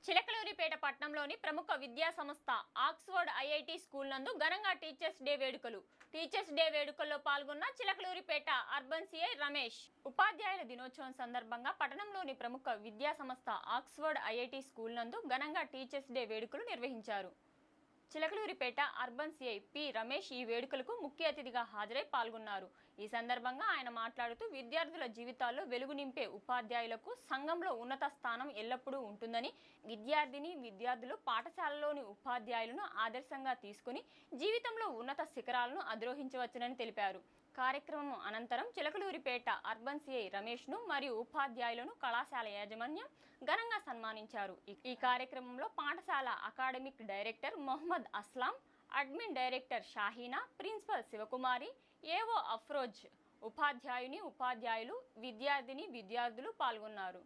చిలకలూరిపేట పట్టణంలోని ప్రముఖ విద్యా సంస్థ ఆక్స్ఫర్డ్ ఐఐటి స్కూల్ నందు ఘనంగా టీచర్స్ డే వేడుకలు. టీచర్స్ డే వేడుకల్లో పాల్గొన్న చిలకలూరిపేట అర్బన్ సిఐ రమేష్. ఉపాధ్యాయుల దినోత్సవం సందర్భంగా పట్టణంలోని ప్రముఖ విద్యా సంస్థ ఆక్స్ఫర్డ్ ఐఐటి స్కూల్ నందు ఘనంగా టీచర్స్ డే వేడుకలు నిర్వహించారు. Chilakaluripet urban CI P Ramesh ఈ వేడుకలకు ముఖ్య అతిథిగా హాజరై పాల్గొన్నారు. ఈ సందర్భంగా ఆయన మాట్లాడుతూ విద్యార్థుల జీవితాల్లో వెలుగు నింపే ఉపాధ్యాయులకు సంఘంలో ఉన్నత స్థానం ఎల్లప్పుడూ ఉంటుందని, విద్యార్థులు పాఠశాలలోని ఉపాధ్యాయులను ఆదర్శంగా తీసుకుని జీవితంలో ఉన్నత శిఖరాలను అధిరోహించవచ్చునని తెలిపారు. కార్యక్రమం అనంతరం చిలకలూరిపేట అర్బన్ సిఐ రమేష్ ను మరియు ఉపాధ్యాయులను కళాశాల యాజమాన్యం ఘనంగా సన్మానించారు. ఈ కార్యక్రమంలో పాఠశాల academic director Mohammed Aslam, admin director Shaheena, principal Sivakumari, AO Afroz, ఉపాధ్యాయులు, విద్యార్థులు పాల్గొన్నారు.